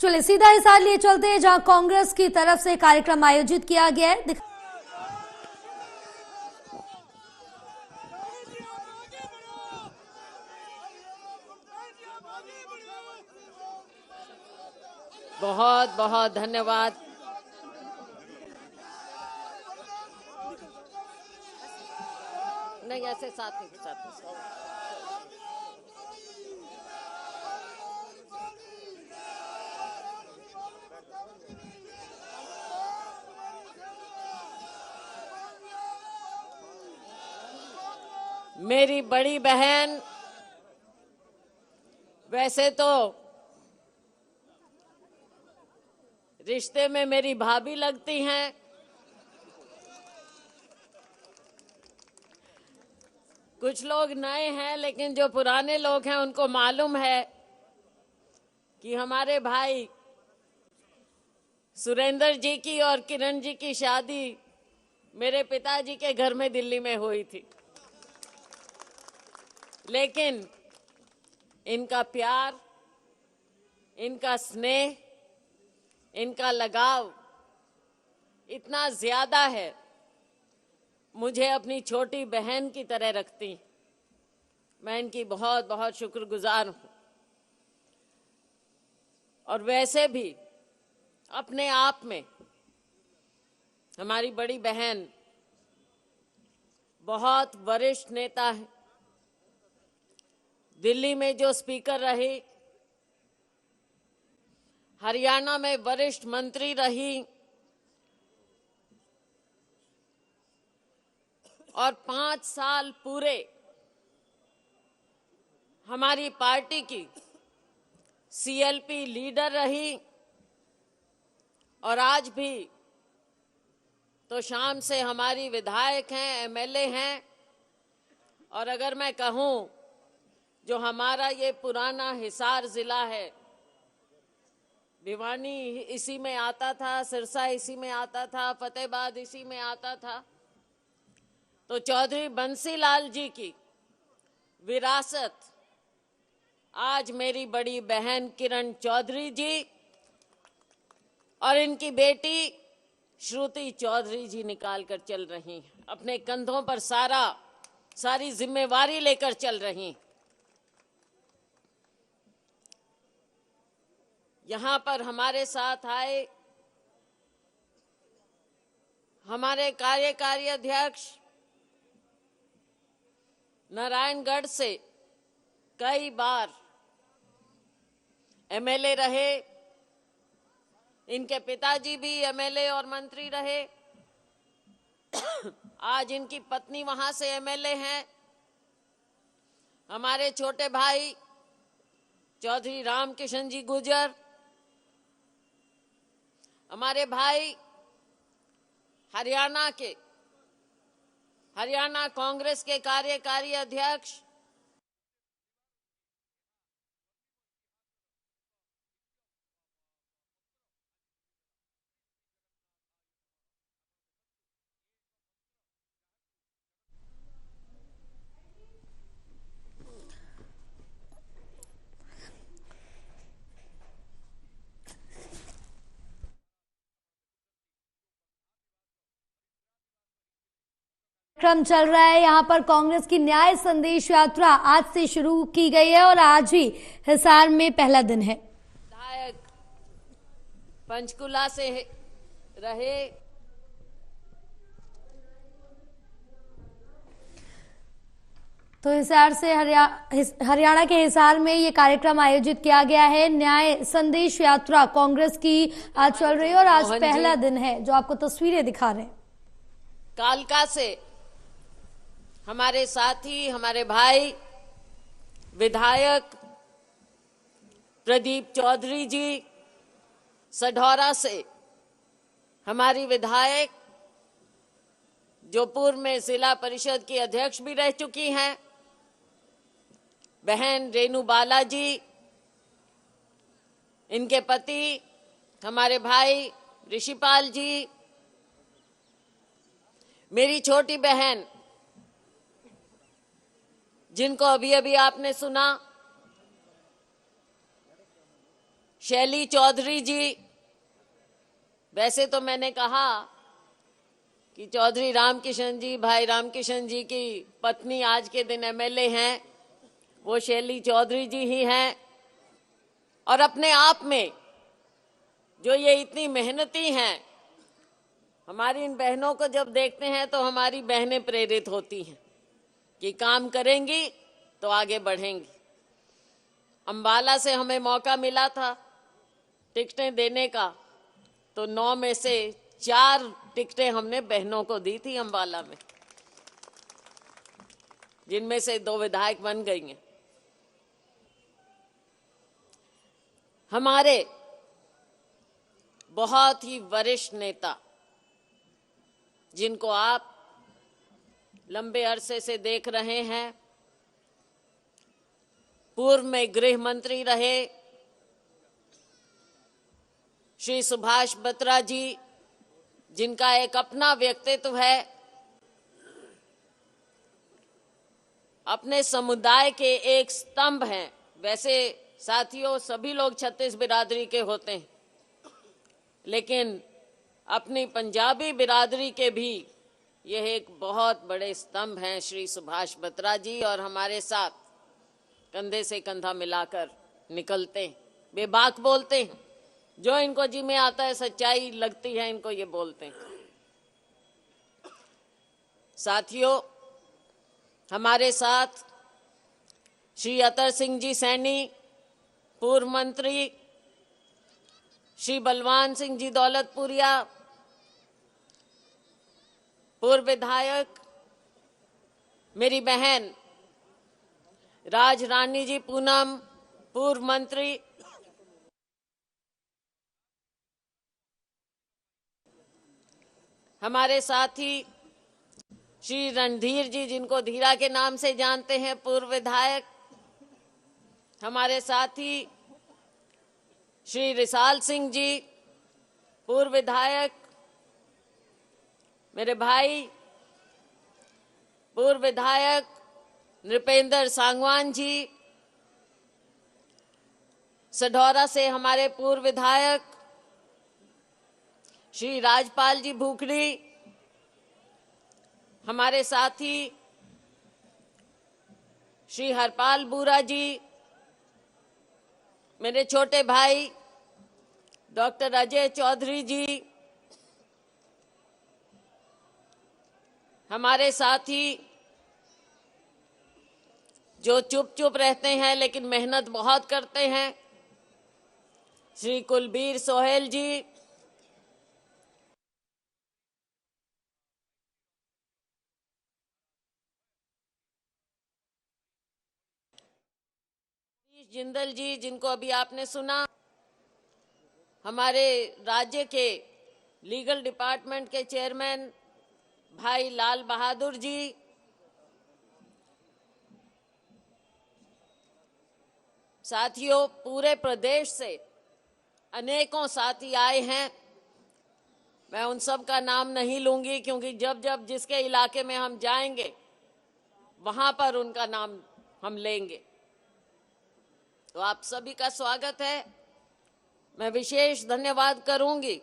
चलिए सीधा हिसार लिए चलते हैं, जहां कांग्रेस की तरफ से कार्यक्रम आयोजित किया गया है। बहुत बहुत धन्यवाद। नहीं, ऐसे साथ नहीं, साथ नहीं। मेरी बड़ी बहन वैसे तो रिश्ते में मेरी भाभी लगती हैं, कुछ लोग नए हैं लेकिन जो पुराने लोग हैं उनको मालूम है कि हमारे भाई सुरेंद्र जी की और किरण जी की शादी मेरे पिताजी के घर में दिल्ली में हुई थी, लेकिन इनका प्यार, इनका स्नेह, इनका लगाव इतना ज्यादा है, मुझे अपनी छोटी बहन की तरह रखती। मैं इनकी बहुत बहुत शुक्रगुजार हूं। और वैसे भी अपने आप में हमारी बड़ी बहन बहुत वरिष्ठ नेता है। दिल्ली में जो स्पीकर रही, हरियाणा में वरिष्ठ मंत्री रही और 5 साल पूरे हमारी पार्टी की सीएलपी लीडर रही, और आज भी तो शाम से हमारी विधायक हैं, एमएलए हैं। और अगर मैं कहूं, जो हमारा ये पुराना हिसार जिला है, भिवानी इसी में आता था, सिरसा इसी में आता था, फतेहाबाद इसी में आता था, तो चौधरी बंसीलाल जी की विरासत आज मेरी बड़ी बहन किरण चौधरी जी और इनकी बेटी श्रुति चौधरी जी निकाल कर चल रही हैं। अपने कंधों पर सारी जिम्मेवारी लेकर चल रही। यहां पर हमारे साथ आए हमारे कार्यकारी अध्यक्ष, नारायणगढ़ से कई बार एमएलए रहे, इनके पिताजी भी एमएलए और मंत्री रहे, आज इनकी पत्नी वहां से एमएलए हैं। हमारे छोटे भाई चौधरी रामकिशन जी गुर्जर, हमारे भाई हरियाणा कांग्रेस के कार्यकारी अध्यक्ष क्रम चल रहा है। यहाँ पर कांग्रेस की न्याय संदेश यात्रा आज से शुरू की गई है और आज ही हिसार में पहला दिन है। विधायक पंचकुला से रहे, तो हिसार से हरियाणा के हिसार में ये कार्यक्रम आयोजित किया गया है। न्याय संदेश यात्रा कांग्रेस की आज चल रही है और आज पहला दिन है, जो आपको तस्वीरें दिखा रहे हैं। कालका से हमारे साथी, हमारे भाई विधायक प्रदीप चौधरी जी, सढौरा से हमारी विधायक जो पूर्व में जिला परिषद की अध्यक्ष भी रह चुकी हैं, बहन रेणु बाला जी, इनके पति हमारे भाई ऋषिपाल जी, मेरी छोटी बहन जिनको अभी अभी आपने सुना, शैली चौधरी जी, वैसे तो मैंने कहा कि चौधरी रामकिशन जी, भाई रामकिशन जी की पत्नी आज के दिन एमएलए हैं, वो शैली चौधरी जी ही हैं। और अपने आप में जो ये इतनी मेहनती हैं, हमारी इन बहनों को जब देखते हैं तो हमारी बहनें प्रेरित होती हैं कि काम करेंगी तो आगे बढ़ेंगी। अंबाला से हमें मौका मिला था टिकटें देने का, तो 9 में से 4 टिकटें हमने बहनों को दी थी अंबाला में, जिनमें से 2 विधायक बन गई हैं। हमारे बहुत ही वरिष्ठ नेता, जिनको आप लंबे अरसे से देख रहे हैं, पूर्व में गृह मंत्री रहे श्री सुभाष बत्रा जी, जिनका एक अपना व्यक्तित्व है, अपने समुदाय के एक स्तंभ हैं। वैसे साथियों, सभी लोग छत्तीस बिरादरी के होते हैं, लेकिन अपनी पंजाबी बिरादरी के भी यह एक बहुत बड़े स्तंभ हैं श्री सुभाष बत्रा जी, और हमारे साथ कंधे से कंधा मिलाकर निकलते हैं, बेबाक बोलते हैं, जो इनको जी में आता है, सच्चाई लगती है इनको, ये बोलते हैं। साथियों, हमारे साथ श्री अतर सिंह जी सैनी, पूर्व मंत्री, श्री बलवान सिंह जी दौलतपुरिया, पूर्व विधायक, मेरी बहन राज रानी जी पूनम, पूर्व मंत्री, हमारे साथी श्री रणधीर जी, जिनको धीरा के नाम से जानते हैं, पूर्व विधायक, हमारे साथी श्री रिसाल सिंह जी, पूर्व विधायक, मेरे भाई पूर्व विधायक नृपेंद्र सांगवान जी, सढौरा से हमारे पूर्व विधायक श्री राजपाल जी भूखड़ी, हमारे साथी श्री हरपाल बूरा जी, मेरे छोटे भाई डॉक्टर अजय चौधरी जी, हमारे साथी जो चुप चुप रहते हैं लेकिन मेहनत बहुत करते हैं, श्री कुलबीर सोहेल जी, जिंदल जी, जिनको अभी आपने सुना, हमारे राज्य के लीगल डिपार्टमेंट के चेयरमैन भाई लाल बहादुर जी, साथियों पूरे प्रदेश से अनेकों साथी आए हैं। मैं उन सब का नाम नहीं लूंगी, क्योंकि जब जब जिसके इलाके में हम जाएंगे वहां पर उनका नाम हम लेंगे। तो आप सभी का स्वागत है। मैं विशेष धन्यवाद करूंगी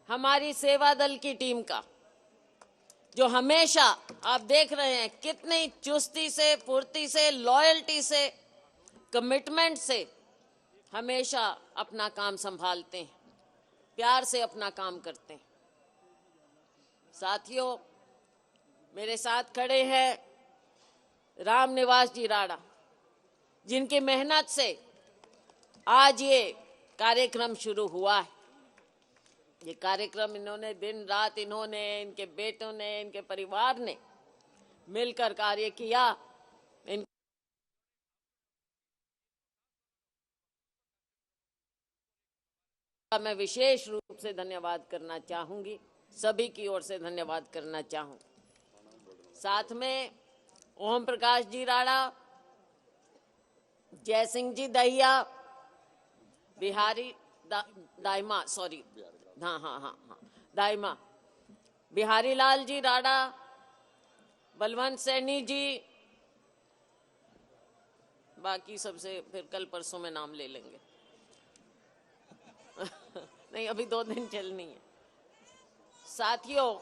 हमारी सेवा दल की टीम का, जो हमेशा आप देख रहे हैं कितनी चुस्ती से, फुर्ती से, लॉयल्टी से, कमिटमेंट से हमेशा अपना काम संभालते हैं, प्यार से अपना काम करते हैं। साथियों, मेरे साथ खड़े हैं राम निवास जी राणा, जिनकी मेहनत से आज ये कार्यक्रम शुरू हुआ है। ये कार्यक्रम इन्होंने दिन रात, इन्होंने, इनके बेटों ने, इनके परिवार ने मिलकर कार्य किया। मैं विशेष रूप से धन्यवाद करना चाहूंगी, सभी की ओर से धन्यवाद करना चाहूं। साथ में ओम प्रकाश जी राणा, जय सिंह जी दहिया, बिहारी दाइमा, सॉरी, हाँ, दाइमा, बिहारी लाल जी राणा, बलवंत सैनी जी, बाकी सबसे फिर कल परसों में नाम ले लेंगे। नहीं, अभी 2 दिन चलनी है। साथियों,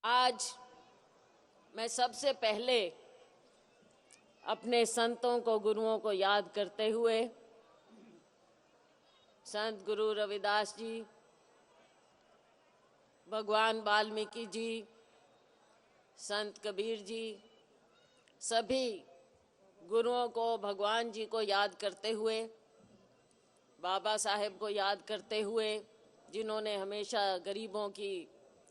आज मैं सबसे पहले अपने संतों को, गुरुओं को याद करते हुए संत गुरु रविदास जी, भगवान वाल्मीकि जी, संत कबीर जी, सभी गुरुओं को, भगवान जी को याद करते हुए, बाबा साहेब को याद करते हुए, जिन्होंने हमेशा गरीबों की,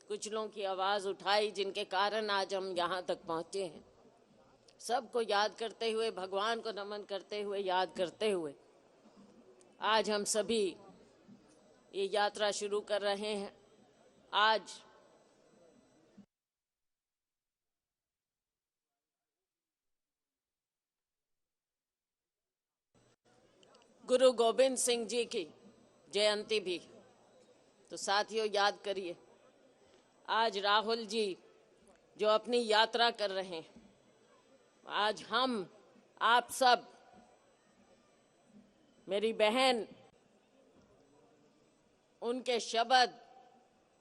कुचलों की आवाज़ उठाई, जिनके कारण आज हम यहाँ तक पहुँचे हैं, सबको याद करते हुए, भगवान को नमन करते हुए, याद करते हुए आज हम सभी ये यात्रा शुरू कर रहे हैं। आज गुरु गोविंद सिंह जी की जयंती भी, तो साथियों याद करिए, आज राहुल जी जो अपनी यात्रा कर रहे हैं, आज हम आप सब, मेरी बहन, उनके शब्द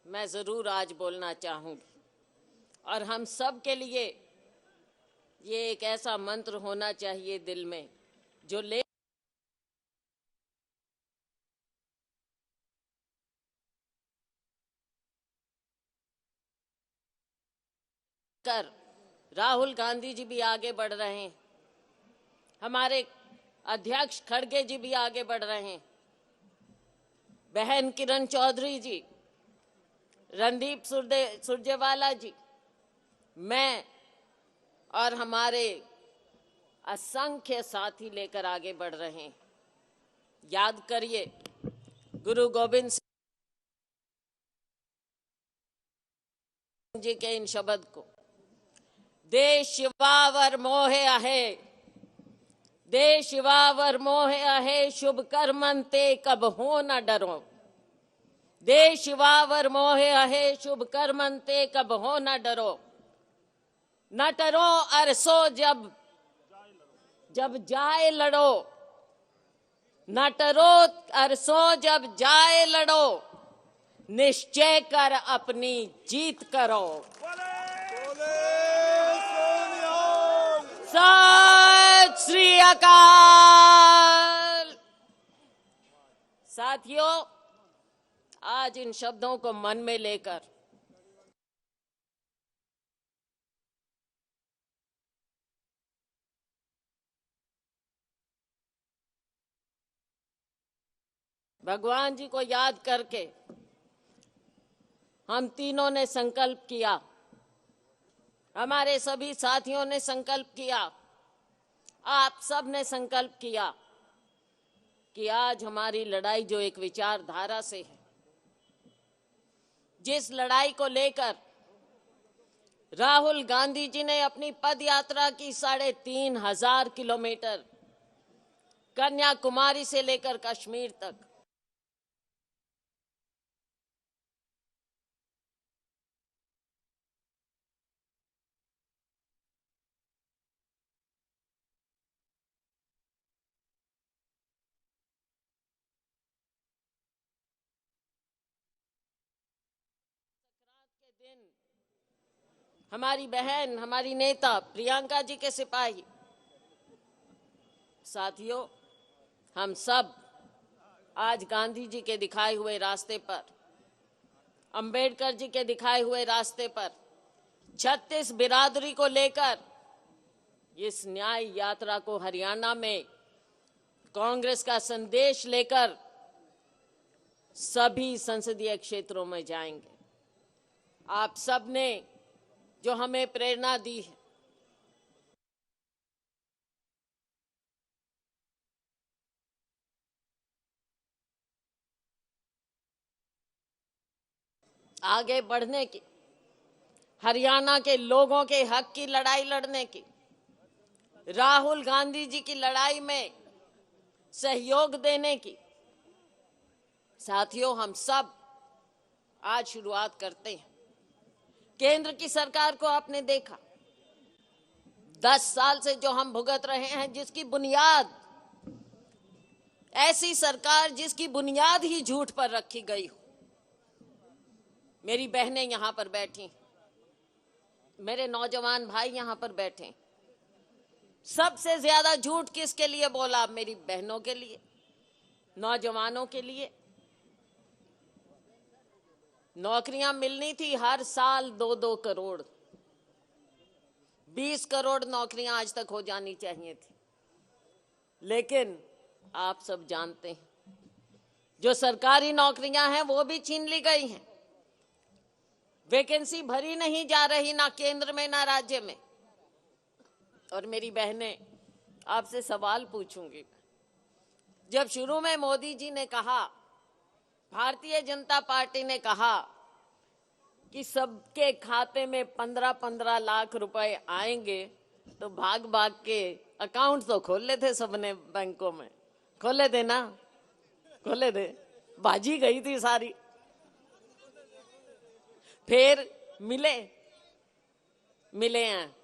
मैं ज़रूर आज बोलना चाहूँगी। और हम सब के लिए ये एक ऐसा मंत्र होना चाहिए दिल में, जो ले कर राहुल गांधी जी भी आगे बढ़ रहे हैं, हमारे अध्यक्ष खड़गे जी भी आगे बढ़ रहे हैं, बहन किरण चौधरी जी, रणदीप सुरजेवाला जी, मैं और हमारे असंख्य साथी लेकर आगे बढ़ रहे हैं। याद करिए गुरु गोविंद सिंह जी के इन शब्द को, देश शिवावर मोहे आहे, देश शिवावर मोहे आहे, शुभ कर्मंते कब हो न डरो, देश शिवावर मोहे आहे, शुभ कर्मंते कब हो न डरो, न डरो अरसो जब जब जाए लड़ो, न डरो अरसो जब जाए लड़ो, निश्चय कर अपनी जीत करो। सत श्री अकाल। साथियों, आज इन शब्दों को मन में लेकर भगवान जी को याद करके हम तीनों ने संकल्प किया, हमारे सभी साथियों ने संकल्प किया, आप सब ने संकल्प किया कि आज हमारी लड़ाई जो एक विचारधारा से है, जिस लड़ाई को लेकर राहुल गांधी जी ने अपनी पद यात्रा की 3,500 किलोमीटर कन्याकुमारी से लेकर कश्मीर तक, दिन हमारी बहन, हमारी नेता प्रियंका जी के सिपाही, साथियों, हम सब आज गांधी जी के दिखाए हुए रास्ते पर, अंबेडकर जी के दिखाए हुए रास्ते पर, 36 बिरादरी को लेकर इस न्याय यात्रा को हरियाणा में कांग्रेस का संदेश लेकर सभी संसदीय क्षेत्रों में जाएंगे। आप सब ने जो हमें प्रेरणा दी है, आगे बढ़ने की, हरियाणा के लोगों के हक की लड़ाई लड़ने की, राहुल गांधी जी की लड़ाई में सहयोग देने की, साथियों, हम सब आज शुरुआत करते हैं। केंद्र की सरकार को आपने देखा, 10 साल से जो हम भुगत रहे हैं, जिसकी बुनियाद, ऐसी सरकार जिसकी बुनियाद ही झूठ पर रखी गई हो। मेरी बहनें यहां पर बैठी, मेरे नौजवान भाई यहां पर बैठे, सबसे ज्यादा झूठ किसके लिए बोला? मेरी बहनों के लिए, नौजवानों के लिए। नौकरियां मिलनी थी हर साल 2-2 करोड़, 20 करोड़ नौकरियां आज तक हो जानी चाहिए थी। लेकिन आप सब जानते हैं, जो सरकारी नौकरियां हैं वो भी छीन ली गई हैं। वैकेंसी भरी नहीं जा रही, ना केंद्र में ना राज्य में। और मेरी बहनें, आपसे सवाल पूछूंगी। जब शुरू में मोदी जी ने कहा, भारतीय जनता पार्टी ने कहा कि सबके खाते में 15-15 लाख रुपए आएंगे, तो भाग भाग के अकाउंट तो खोले थे सबने, बैंकों में खोले थे ना, खोले थे, बाजी गई थी सारी। फिर मिले हैं।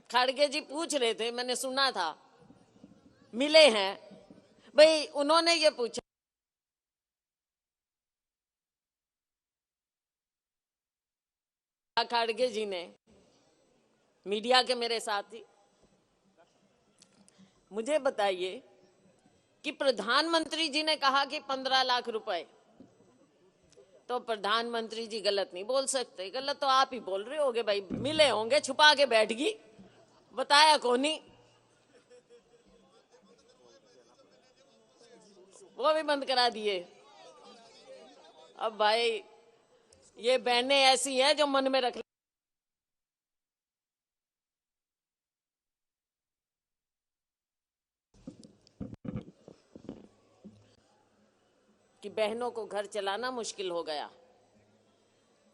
खड़गे जी पूछ रहे थे, मैंने सुना था, मिले हैं भाई। उन्होंने ये पूछा, खड़गे जी ने, मीडिया के मेरे साथी, मुझे बताइए कि प्रधानमंत्री जी ने कहा कि 15 लाख रुपए, तो प्रधानमंत्री जी गलत नहीं बोल सकते। गलत तो आप ही बोल रहे होगे भाई, मिले होंगे, छुपा के बैठ गई, बताया कोनी, वो भी बंद करा दिए। अब भाई ये बहनें ऐसी हैं जो मन में रख, कि बहनों को घर चलाना मुश्किल हो गया,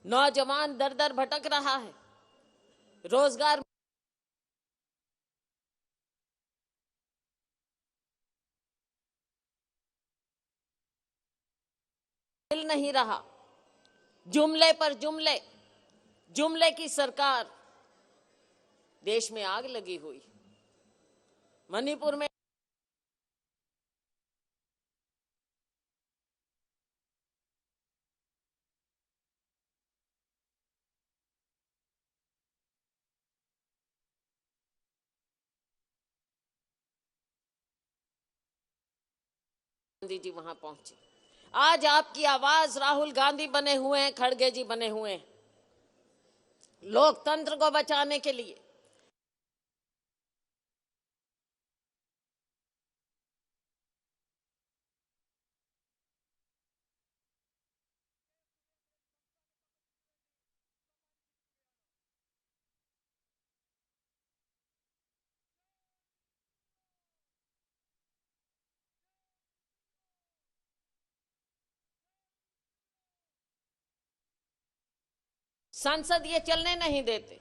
नौजवान दर दर भटक रहा है, रोजगार मिल नहीं रहा, जुमले पर जुमले, जुमले की सरकार, देश में आग लगी हुई। मणिपुर में गांधी जी वहां पहुंचे। आज आपकी आवाज राहुल गांधी बने हुए हैं, खड़गे जी बने हुए हैं, लोकतंत्र को बचाने के लिए। संसद ये चलने नहीं देते।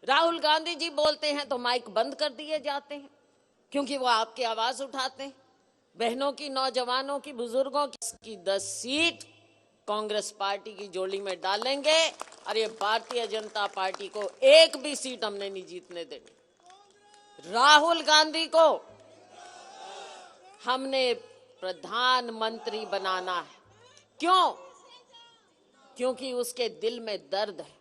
राहुल गांधी जी बोलते हैं तो माइक बंद कर दिए जाते हैं, क्योंकि वो आपकी आवाज उठाते हैं। बहनों की, नौजवानों की, बुजुर्गों की 10 सीट कांग्रेस पार्टी की जोड़ी में डालेंगे, और ये भारतीय जनता पार्टी को एक भी सीट हमने नहीं जीतने देनी। राहुल गांधी को हमने प्रधानमंत्री बनाना है। क्यों? क्योंकि उसके दिल में दर्द है।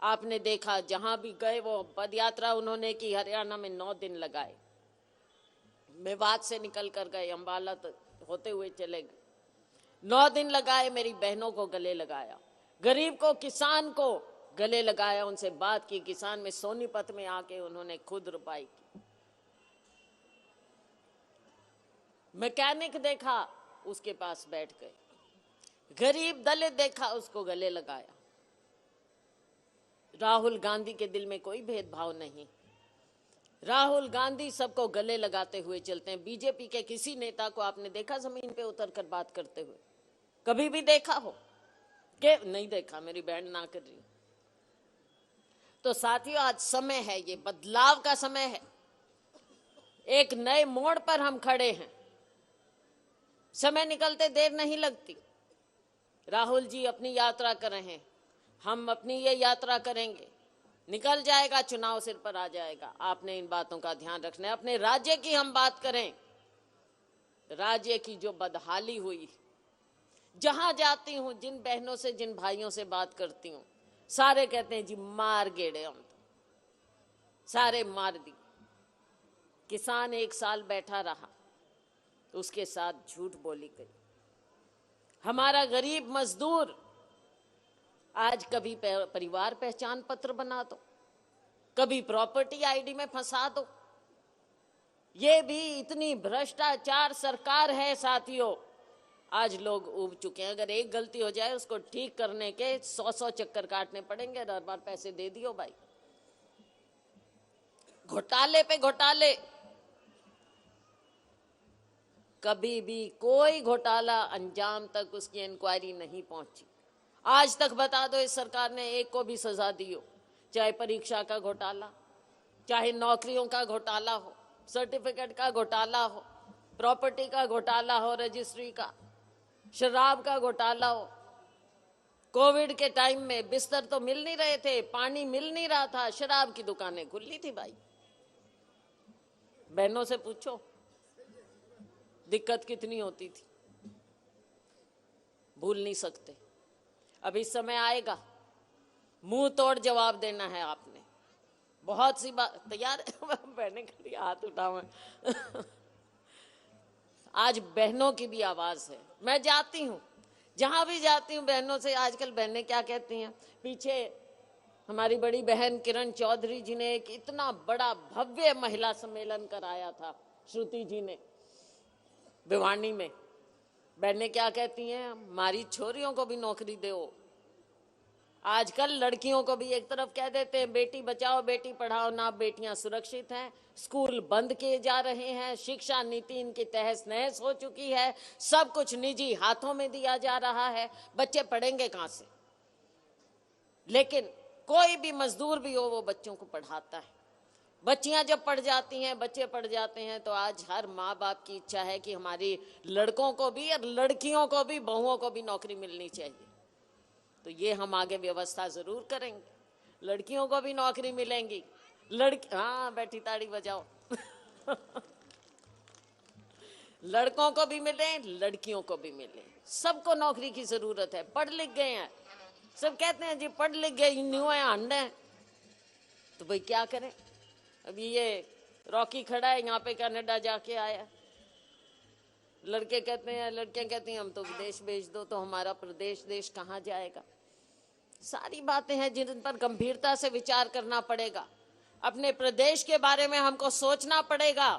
आपने देखा, जहां भी गए वो पदयात्रा उन्होंने की, हरियाणा में 9 दिन लगाए, मेवात से निकल कर गए, अंबाला तक होते हुए चले गए, 9 दिन लगाए, मेरी बहनों को गले लगाया, गरीब को, किसान को गले लगाया, उनसे बात की। किसान में सोनीपत में आके उन्होंने खुद रुपाई की। मैकेनिक देखा, उसके पास बैठ गए, गरीब दलित देखा, उसको गले लगाया। राहुल गांधी के दिल में कोई भेदभाव नहीं। राहुल गांधी सबको गले लगाते हुए चलते हैं। बीजेपी के किसी नेता को आपने देखा जमीन पे उतरकर बात करते हुए? कभी भी देखा हो? कि नहीं देखा, मेरी बहन ना कर रही। तो साथियों, आज समय है, ये बदलाव का समय है। एक नए मोड़ पर हम खड़े हैं। समय निकलते देर नहीं लगती। राहुल जी अपनी यात्रा कर रहे हैं, हम अपनी ये यात्रा करेंगे। निकल जाएगा, चुनाव सिर पर आ जाएगा। आपने इन बातों का ध्यान रखना है। अपने राज्य की हम बात करें, राज्य की जो बदहाली हुई, जहां जाती हूं, जिन बहनों से, जिन भाइयों से बात करती हूं, सारे कहते हैं जी मार गेड़े, हम सारे मार दी। किसान 1 साल बैठा रहा तो उसके साथ झूठ बोली गई। हमारा गरीब मजदूर आज कभी परिवार पहचान पत्र बना दो, कभी प्रॉपर्टी आईडी में फंसा दो। ये भी इतनी भ्रष्टाचार सरकार है साथियों, आज लोग उब चुके हैं। अगर एक गलती हो जाए उसको ठीक करने के 100 चक्कर काटने पड़ेंगे, हर बार पैसे दे दियो भाई। घोटाले पे घोटाले, कभी भी कोई घोटाला अंजाम तक उसकी इंक्वायरी नहीं पहुंची। आज तक बता दो इस सरकार ने एक को भी सजा दी हो, चाहे परीक्षा का घोटाला, चाहे नौकरियों का घोटाला हो, सर्टिफिकेट का घोटाला हो, प्रॉपर्टी का घोटाला हो, रजिस्ट्री का, शराब का घोटाला हो। कोविड के टाइम में बिस्तर तो मिल नहीं रहे थे, पानी मिल नहीं रहा था, शराब की दुकानें खुली थी भाई। बहनों से पूछो दिक्कत कितनी होती थी, भूल नहीं सकते। अब इस समय आएगा, मुंह तोड़ जवाब देना है आपने। बहुत सी बात तैयार है। बहने खड़ी हाथ उठाओ। आज बहनों की भी आवाज है। मैं जाती हूँ, जहां भी जाती हूँ बहनों से, आजकल बहनें क्या कहती हैं। पीछे हमारी बड़ी बहन किरण चौधरी जी ने एक इतना बड़ा भव्य महिला सम्मेलन कराया था, श्रुति जी ने भिवानी में। बहनें क्या कहती हैं, हमारी छोरियों को भी नौकरी दो। आजकल लड़कियों को भी एक तरफ कह देते हैं बेटी बचाओ बेटी पढ़ाओ, ना बेटियां सुरक्षित हैं, स्कूल बंद किए जा रहे हैं, शिक्षा नीति इनकी तहस नहस हो चुकी है, सब कुछ निजी हाथों में दिया जा रहा है, बच्चे पढ़ेंगे कहां से। लेकिन कोई भी मजदूर भी हो वो बच्चों को पढ़ाता है। बच्चियां जब पढ़ जाती हैं, बच्चे पढ़ जाते हैं, तो आज हर माँ बाप की इच्छा है कि हमारी लड़कों को भी और लड़कियों को भी, बहुओं को भी नौकरी मिलनी चाहिए। तो ये हम आगे व्यवस्था जरूर करेंगे, लड़कियों को भी नौकरी मिलेंगी। हाँ बैठी ताड़ी बजाओ। लड़कों को भी मिले, लड़कियों को भी मिले, सबको नौकरी की जरूरत है। पढ़ लिख गए हैं, सब कहते हैं जी पढ़ लिख गए, न्यू है अंड है, तो भाई क्या करें। अभी ये रॉकी खड़ा है यहाँ पे, कनाडा जाके आया। लड़के कहते हैं, लड़कियां कहती हैं हम तो विदेश भेज दो, तो हमारा प्रदेश देश कहाँ जाएगा। सारी बातें हैं जिन पर गंभीरता से विचार करना पड़ेगा। अपने प्रदेश के बारे में हमको सोचना पड़ेगा।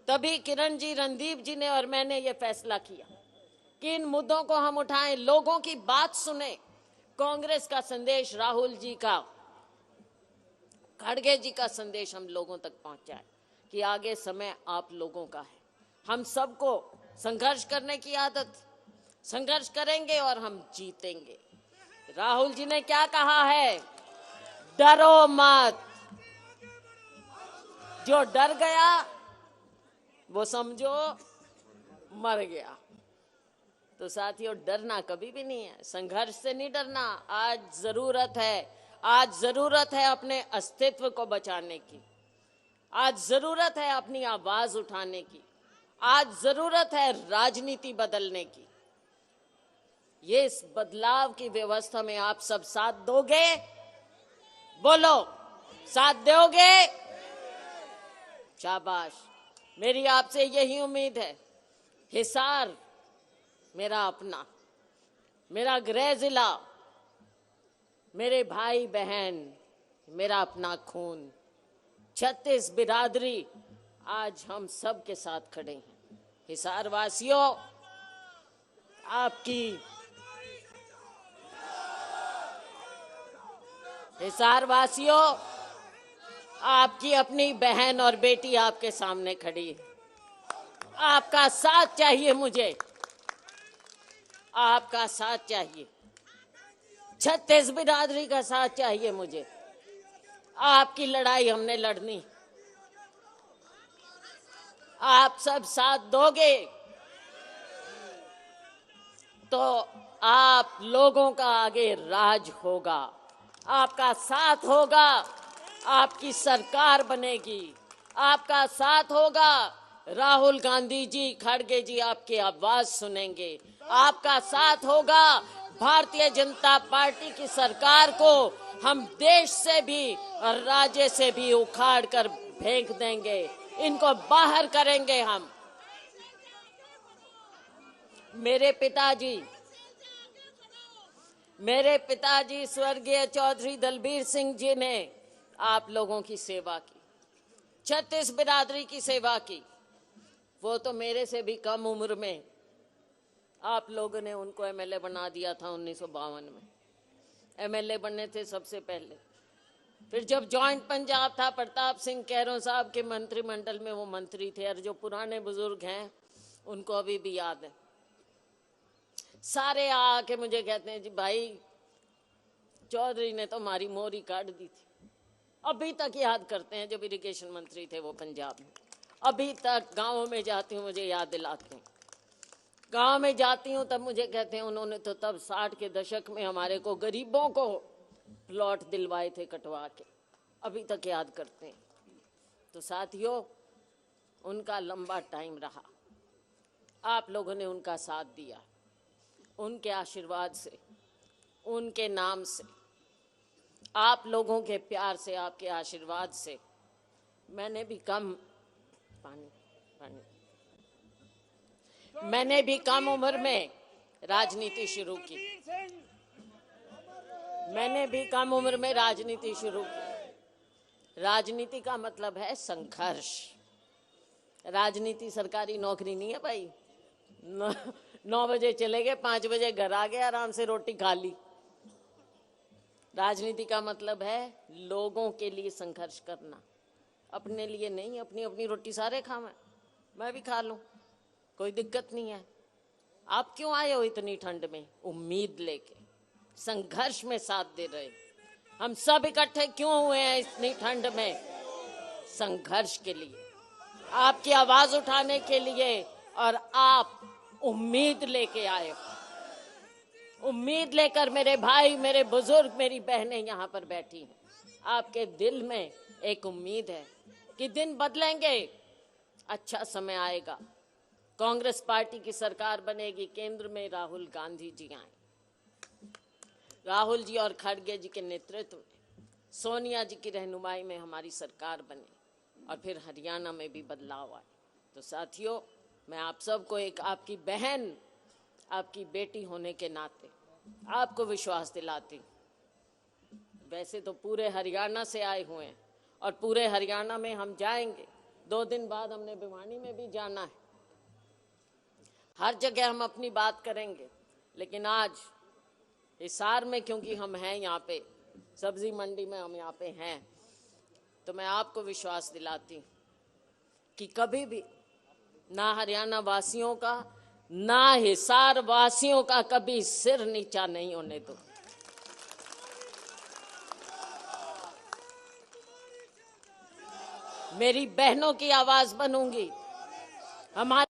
तभी किरण जी, रणदीप जी ने और मैंने ये फैसला किया कि इन मुद्दों को हम उठाएं, लोगों की बात सुने। कांग्रेस का संदेश, राहुल जी का, खड़गे जी का संदेश हम लोगों तक पहुंचाएं कि आगे समय आप लोगों का है। हम सबको संघर्ष करने की आदत, संघर्ष करेंगे और हम जीतेंगे। राहुल जी ने क्या कहा है, डरो मत। जो डर गया वो समझो मर गया। तो साथियों डरना कभी भी नहीं है, संघर्ष से नहीं डरना। आज जरूरत है अपने अस्तित्व को बचाने की, आज जरूरत है अपनी आवाज उठाने की, आज जरूरत है राजनीति बदलने की। ये इस बदलाव की व्यवस्था में आप सब साथ दोगे? बोलो, साथ दोगे? शाबाश। मेरी आपसे यही उम्मीद है। हिसार मेरा अपना, मेरा गृह जिला, मेरे भाई बहन, मेरा अपना खून, 36 बिरादरी, आज हम सब के साथ खड़े हैं। हिसार वासियों, आपकी अपनी बहन और बेटी आपके सामने खड़ी है। आपका साथ चाहिए मुझे, आपका साथ चाहिए, 36 बिरादरी का साथ चाहिए मुझे। आपकी लड़ाई हमने लड़नी, आप सब साथ दोगे तो आप लोगों का आगे राज होगा, आपका साथ होगा, आपकी सरकार बनेगी, आपका साथ होगा। राहुल गांधी जी, खड़गे जी आपकी आवाज सुनेंगे, आपका साथ होगा। भारतीय जनता पार्टी की सरकार को हम देश से भी और राज्य से भी उखाड़ कर फेंक देंगे, इनको बाहर करेंगे हम। मेरे पिताजी स्वर्गीय चौधरी दलबीर सिंह जी ने आप लोगों की सेवा की, 36 बिरादरी की सेवा की। वो तो मेरे से भी कम उम्र में आप लोगों ने उनको एमएलए बना दिया था 1952 में। एमएलए बनने थे सबसे पहले। फिर जब जॉइंट पंजाब था, प्रताप सिंह कैरों साहब के मंत्रिमंडल में वो मंत्री थे। और जो पुराने बुजुर्ग हैं उनको अभी भी याद है, सारे आके मुझे कहते हैं जी भाई चौधरी ने तो हमारी मोरी काट दी थी। अभी तक याद करते हैं, जब इरिगेशन मंत्री थे वो पंजाब में, अभी तक गांवों में जाती हूँ मुझे याद दिलाते हैं। गांव में जाती हूँ तब मुझे कहते हैं उन्होंने तो तब 60 के दशक में हमारे को गरीबों को प्लॉट दिलवाए थे कटवा के, अभी तक याद करते हैं। तो साथियों, उनका लंबा टाइम रहा, आप लोगों ने उनका साथ दिया, उनके आशीर्वाद से, उनके नाम से, आप लोगों के प्यार से, आपके आशीर्वाद से मैंने भी कम मैंने भी कम उम्र में राजनीति शुरू की। मैंने भी कम उम्र में राजनीति शुरू की। राजनीति का मतलब है संघर्ष। राजनीति सरकारी नौकरी नहीं है भाई। 9 बजे चले गए, 5 बजे घर आ गए, आराम से रोटी खा ली। राजनीति का मतलब है लोगों के लिए संघर्ष करना, अपने लिए नहीं। अपनी अपनी रोटी सारे खावें, मैं भी खा लूं, कोई दिक्कत नहीं है। आप क्यों आए हो इतनी ठंड में? उम्मीद लेके, संघर्ष में साथ दे रहे। हम सब इकट्ठे क्यों हुए हैं इतनी ठंड में? संघर्ष के लिए, आपकी आवाज उठाने के लिए। और आप उम्मीद लेके आए हो। उम्मीद लेकर मेरे भाई, मेरे बुजुर्ग, मेरी बहनें यहाँ पर बैठी हैं। आपके दिल में एक उम्मीद है कि दिन बदलेंगे, अच्छा समय आएगा, कांग्रेस पार्टी की सरकार बनेगी, केंद्र में राहुल गांधी जी आए। राहुल जी और खड़गे जी के नेतृत्व में, सोनिया जी की रहनुमाई में हमारी सरकार बने और फिर हरियाणा में भी बदलाव आए। तो साथियों, मैं आप सबको, एक आपकी बहन, आपकी बेटी होने के नाते आपको विश्वास दिलाती हूं। वैसे तो पूरे हरियाणा से आए हुए हैं और पूरे हरियाणा में हम जाएंगे। 2 दिन बाद हमने भिवानी में भी जाना है। हर जगह हम अपनी बात करेंगे, लेकिन आज हिसार में क्योंकि हम हैं यहाँ पे, सब्जी मंडी में हम यहाँ पे हैं, तो मैं आपको विश्वास दिलाती हूँ कि कभी भी ना हरियाणा वासियों का, ना हिसार वासियों का कभी सिर नीचा नहीं होने दो। मेरी बहनों की आवाज बनूंगी। हमारे